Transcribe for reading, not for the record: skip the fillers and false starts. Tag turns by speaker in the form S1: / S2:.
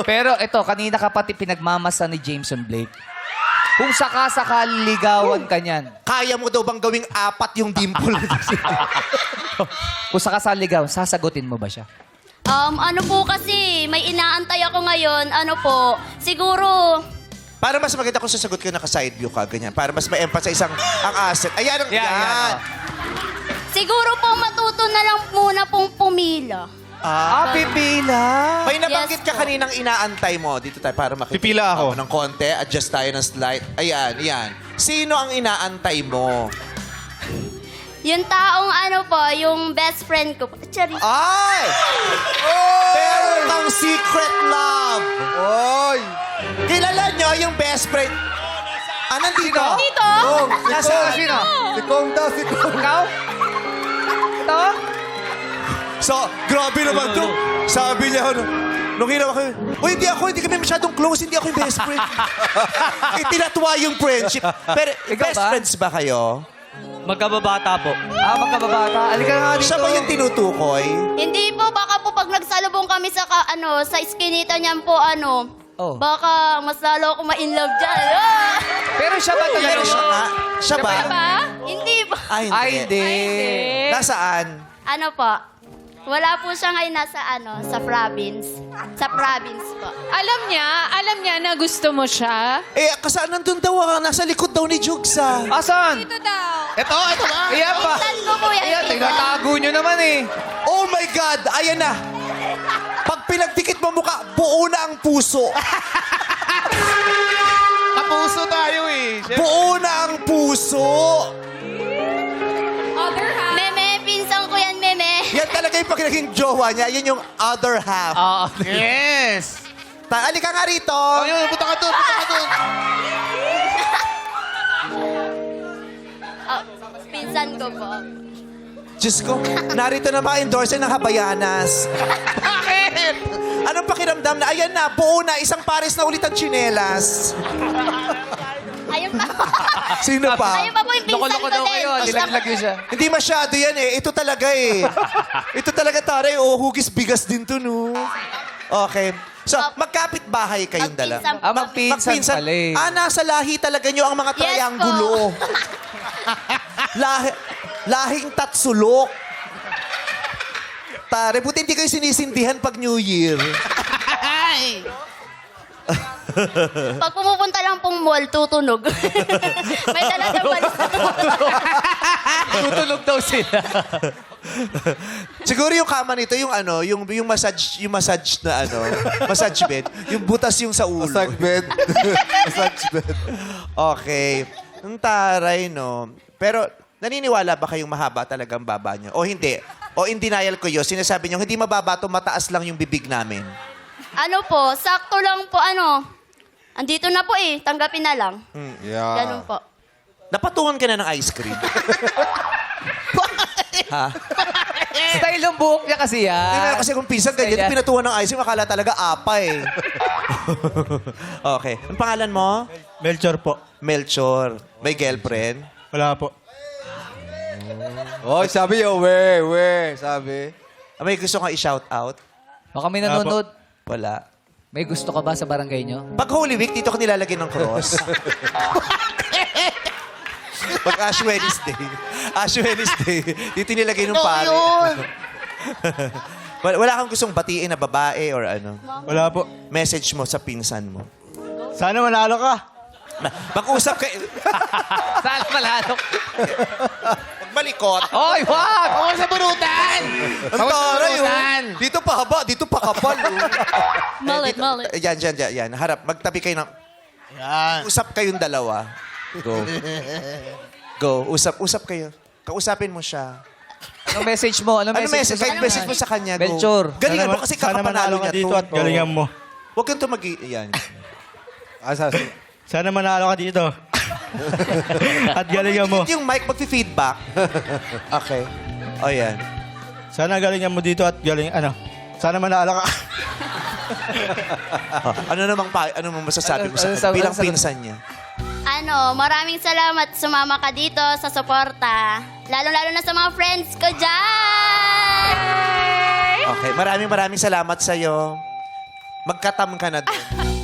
S1: Pero ito, kanina ka pati pinagmamasa ni Jameson Blake. Kung sakasakali ligawan ka niyan,
S2: Kaya mo daw bang gawing 4 yung dimple?
S1: kung sakasakali ligawan, sasagutin mo ba siya?
S3: Ano po kasi, may inaantay ako ngayon. Ano po, siguro,
S2: Para mas maganda kung sasagot ka naka-side view ka, ganyan. Para mas ma-emphasize ang asset. Ayan, ang yan.
S3: siguro po matuto na lang muna pong pumila.
S1: Pipila.
S2: May nabanggit
S3: Yes
S2: ka
S3: po.
S2: kaninang inaantay mo. Dito tayo para makita.
S4: Pipila ako.
S2: Ng konti. Adjust tayo ng slide. Ayan, yan. Sino ang inaantay mo?
S3: Yung taong ano po, yung best friend ko. Charis.
S2: Ay! Meron kang secret love.
S4: Oy!
S2: Kilala nyo yung best friend? Nandito?
S3: Dito?
S2: Nasaan?
S1: Sino?
S4: Si Kong daw, si Kong.
S1: Ikaw? Ito?
S2: So, grabe naman to. Sabi niya, nung hinawa ko, hindi kami masyadong close, hindi ako yung best friend. Itinatwa yung friendship. Pero,
S1: Ikaw
S2: best
S1: ba?
S2: friends ba kayo?
S5: Magkababata po.
S1: Magkababata. Alika na nga dito.
S2: Siya ba yung tinutukoy?
S3: Hindi po, baka po pag nagsalubong kami sa, sa iskinita niyan po,
S1: Oh.
S3: baka mas lalo ako ma-inlove dyan. Ah!
S1: Pero siya ba talaga?
S2: Pero siya nga. Siya ba?
S3: Ba? Hindi po.
S1: Ay, hindi.
S2: Nasaan?
S3: Ano po? Wala po siya ngayon nasa sa province. Sa province po.
S6: Alam niya na gusto mo siya.
S2: Kasaan nandun daw nasa likod daw ni Jugsa.
S1: Asan?
S6: Ito daw.
S2: Ito ba?
S1: Iyan pa.
S3: Saan ko po yan?
S1: Ayan, tinatago nyo naman eh.
S2: Oh my God! Ayan na! Pag pinagdikit mo mukha, buo na ang puso.
S4: Kapuso tayo eh.
S2: Buo na ang puso.
S6: Other half.
S3: Meme, pinsan ko yan, meme.
S2: Yan talaga yung pag naging jowa niya. Yan yung other half.
S4: Yes!
S2: Alika nga rito.
S4: Ayun, punta ka doon, punta ka doon.
S3: Pinsan ko po.
S2: Diyos ko, narito na mga endorser ng Habayanas.
S4: Bakit?
S2: Anong pakiramdam na, ayan na, buo na, isang pares na ulit ang tsinelas.
S3: Ayun pa.
S2: Sino pa?
S3: Ayun pa po yung pinsan
S1: Loko-loko
S3: ko
S1: daw
S3: din.
S1: kayo. Nilaglag yun siya.
S2: Hindi masyado yan eh. Ito talaga eh. Ito talaga, taray. Oh, hugis bigas din to, no? Okay. So, magkapit bahay kayong dala.
S3: Magpinsan po.
S1: Magpinsan pala eh.
S2: Nasa lahi talaga nyo ang mga
S3: Yes
S2: triangulo. Lahing tatsulok. Tare, buti hindi kayo sinisindihan pag New Year.
S3: Pag pumupunta lang pong mall, tutunog. May dala sa balis.
S1: Tutulog daw sila.
S2: Siguro yung kama nito, yung massage na massage bed, yung butas yung sa ulo.
S4: Massage bed. Massage bed.
S2: Okay. Ang taray, no? Pero, naniniwala ba kayong mahaba talagang baba niyo? O hindi? O in denial ko yun, sinasabi niyo, hindi mababa to, mataas lang yung bibig namin.
S3: Ano po, sakto lang po, andito na po eh, tanggapin na lang.
S4: Yeah.
S3: Ganun po.
S2: Napatungan ka na ng ice cream. Ha?
S1: Style ng buhok niya kasi
S2: Hindi
S1: yan.
S2: na kasi kung pinsan ganyan,
S1: Kaya-
S2: pinatuhan ng ice cream, akala talaga apa eh. Okay. Ang pangalan mo?
S5: Melchor po.
S2: Melchor. May girlfriend?
S5: Wala po.
S4: Oy, sabi yo, we, sabi.
S2: May gusto kang i-shout out?
S1: Baka may nanonood.
S2: Wala.
S1: May gusto ka ba sa barangay nyo?
S2: Pag Holy Week, dito ka nilalagyan ng cross. Pag Ash Wednesday, dito nilagay ng pare. Wala kang gustong batiin na babae or ano?
S5: Wala po.
S2: Message mo sa pinsan mo.
S5: Sana manalo ka.
S2: Mag-usap kayo.
S1: Saan malalok?
S2: Magmalikot.
S1: Oy, wag!
S4: Ako sa burutan!
S2: Ang taray, oh.
S4: burutan!
S2: Dito pa haba, dito pa kapal. Oh.
S3: Mullet,
S2: Dito-
S3: mullet.
S2: Yan. Harap. Magtabi kayo ng...
S4: Yan.
S2: Usap kayong dalawa. Go. Usap kayo. Kausapin mo siya.
S1: Anong message mo?
S2: Ano message? Kahit message mo sa kanya, go.
S1: Melchor.
S2: Galingan mo kasi
S5: Sana
S2: kakapanalo
S5: manalo
S2: niya
S5: ka dito
S2: to.
S5: at galingan mo.
S2: Huwag kang tumagi... Yan.
S5: Sana manalo ka dito. At galingan mo.
S2: Yung mic magfi-feedback. Okay. O yan.
S5: Sana galingan mo dito at sana manalo ka.
S2: Ano namang masasabi mo sa
S1: Ano-
S2: kanya
S1: ano-
S2: bilang
S1: ano-
S2: pinsan niya?
S3: Maraming salamat sumama ka dito sa suporta. Lalo-lalo na sa mga friends ko dyan!
S2: Okay. Maraming salamat sa'yo. Magkatam ka na doon.